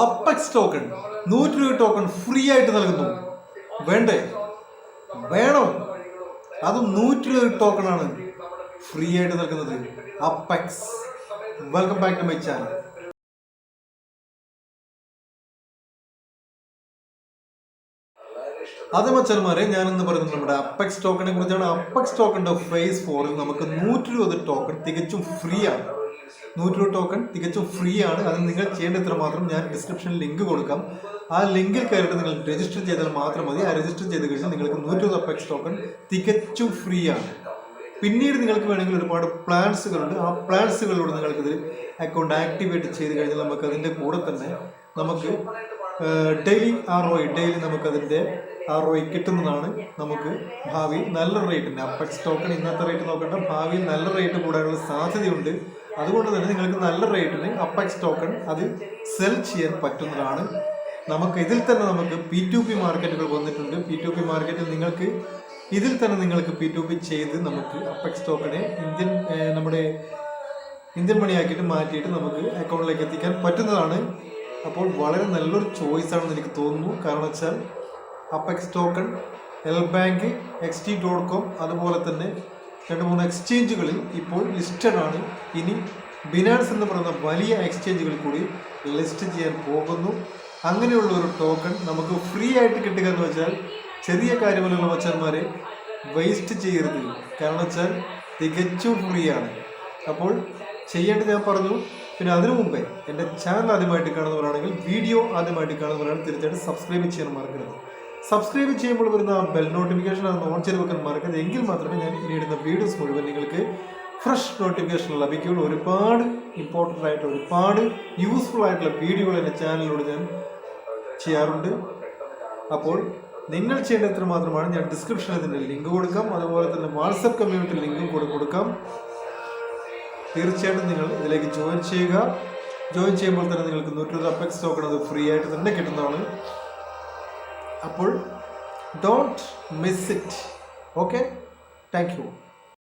Apex token 100 രൂപ token free ആയിട്ട് നൽകുന്നു. വേണ്ടേ? വേണം. അത് 100 രൂപ ടോക്കൺ ആണ് ഫ്രീ ആയിട്ട് നൽകുന്നത്. Apex. Welcome back to my channel. അതേ മച്ചാന്മാരെ, ഞാനെന്ന് പറയുന്നത് നമ്മുടെ അപ്പെക്സ് ടോക്കനെ കുറിച്ചാണ്. അപ്പെക്സ് ടോക്കണിന്റെ ഫേസ് 4 നമുക്ക് 100 രൂപ ടോക്കൺ തികച്ചും ഫ്രീ ആണ്. 100 രൂപ ടോക്കൺ തികച്ചും ഫ്രീ ആണ്. അത് നിങ്ങൾ ചെയ്യേണ്ട ഇത്ര മാത്രം. ഞാൻ ഡിസ്ക്രിപ്ഷനിൽ ലിങ്ക് കൊടുക്കാം. ആ ലിങ്കിൽ കയറിയിട്ട് നിങ്ങൾ രജിസ്റ്റർ ചെയ്താൽ മാത്രം മതി. ആ രജിസ്റ്റർ ചെയ്ത് കഴിഞ്ഞാൽ നിങ്ങൾക്ക് 100 രൂപ അപ്പെക്സ് ടോക്കൺ തികച്ചും ഫ്രീ ആണ്. പിന്നീട് നിങ്ങൾക്ക് വേണമെങ്കിൽ ഒരുപാട് പ്ലാൻസുകളുണ്ട്. ആ പ്ലാൻസുകളിലൂടെ നിങ്ങൾക്കിത് അക്കൗണ്ട് ആക്ടിവേറ്റ് ചെയ്ത് കഴിഞ്ഞാൽ നമുക്ക് അതിൻ്റെ കൂടെ തന്നെ നമുക്ക് ഡെയിലി ഡെയിലി നമുക്കതിൻ്റെ ROI കിട്ടുന്നതാണ്. നമുക്ക് ഭാവിയിൽ നല്ല റേറ്റിന് അപ്പെക്സ് ടോക്കൺ ഇന്നത്തെ റേറ്റ് നോക്കേണ്ട, ഭാവിയിൽ നല്ല റേറ്റ് കൂടാനുള്ള സാധ്യതയുണ്ട്. അതുകൊണ്ട് തന്നെ നിങ്ങൾക്ക് നല്ല റേറ്റിന് അപ്പെക്സ് ടോക്കൺ അത് സെൽ ചെയ്യാൻ പറ്റുന്നതാണ്. നമുക്ക് ഇതിൽ തന്നെ നമുക്ക് P2P മാർക്കറ്റുകൾ വന്നിട്ടുണ്ട്. P2P മാർക്കറ്റിൽ നിങ്ങൾക്ക് ഇതിൽ തന്നെ നിങ്ങൾക്ക് P2P ചെയ്ത് നമുക്ക് അപ്പെക്സ് ടോക്കണെ നമ്മുടെ ഇന്ത്യൻ മണിയാക്കിയിട്ട് മാറ്റിയിട്ട് നമുക്ക് അക്കൗണ്ടിലേക്ക് എത്തിക്കാൻ പറ്റുന്നതാണ്. അപ്പോൾ വളരെ നല്ലൊരു ചോയ്സ് ആണെന്ന് എനിക്ക് തോന്നുന്നു. കാരണം വെച്ചാൽ apex token L bank, XT.com അതുപോലെ തന്നെ 2-3 എക്സ്ചേഞ്ചുകളിൽ ഇപ്പോൾ ലിസ്റ്റഡ് ആണ്. ഇനി ബിനാൻസ് എന്ന് പറയുന്ന വലിയ എക്സ്ചേഞ്ചുകളിൽ കൂടി ലിസ്റ്റ് ചെയ്യാൻ പോകുന്നു. അങ്ങനെയുള്ള ഒരു ടോക്കൺ നമുക്ക് ഫ്രീ ആയിട്ട് കിട്ടുക എന്ന് വെച്ചാൽ ചെറിയ കാര്യമല്ല മച്ചാന്മാരെ. വേസ്റ്റ് ചെയ്യരുത്. കാരണം വെച്ചാൽ തികച്ചും ഫ്രീ ആണ്. അപ്പോൾ ചെയ്യേണ്ടത് ഞാൻ പറഞ്ഞു. പിന്നെ അതിനു മുമ്പേ എൻ്റെ ചാനൽ ആദ്യമായിട്ട് കാണുന്നവരാണെങ്കിൽ, വീഡിയോ ആദ്യമായിട്ട് കാണുന്നവരാണെങ്കിൽ തീർച്ചയായിട്ടും സബ്സ്ക്രൈബ് ചെയ്യാൻ മറക്കരുത്. സബ്സ്ക്രൈബ് ചെയ്യുമ്പോൾ വരുന്ന ബെൽ നോട്ടിഫിക്കേഷൻ അത് ഓൺ ചെയ്ത് വെക്കാൻ മറക്കരുത്. എങ്കിൽ മാത്രമേ ഞാൻ ഇനി ഇടുന്ന വീഡിയോസ് മുഴുവൻ നിങ്ങൾക്ക് ഫ്രഷ് നോട്ടിഫിക്കേഷൻ ലഭിക്കുകയുള്ളൂ. ഒരുപാട് ഇമ്പോർട്ടൻ്റ് ആയിട്ട് ഒരുപാട് യൂസ്ഫുൾ ആയിട്ടുള്ള വീഡിയോകൾ എൻ്റെ ചാനലിലൂടെ ഞാൻ ചെയ്യാറുണ്ട്. അപ്പോൾ നിങ്ങൾ ചെയ്യേണ്ട ഇത്ര മാത്രമാണ്. ഞാൻ ഡിസ്ക്രിപ്ഷനിൽ ഇതിൻ്റെ ലിങ്ക് കൊടുക്കാം. അതുപോലെ തന്നെ വാട്സപ്പ് കമ്മ്യൂണിറ്റി ലിങ്കും കൂടെ കൊടുക്കാം. തീർച്ചയായിട്ടും നിങ്ങൾ ഇതിലേക്ക് ജോയിൻ ചെയ്യുക. ജോയിൻ ചെയ്യുമ്പോൾ തന്നെ നിങ്ങൾക്ക് 100 രൂപ അപ്പെക്സ് ടോക്കൺ അത് ഫ്രീ ആയിട്ട് തന്നെ കിട്ടുന്നതാണ്. അപ്പോൾ don't miss it. Okay, thank you.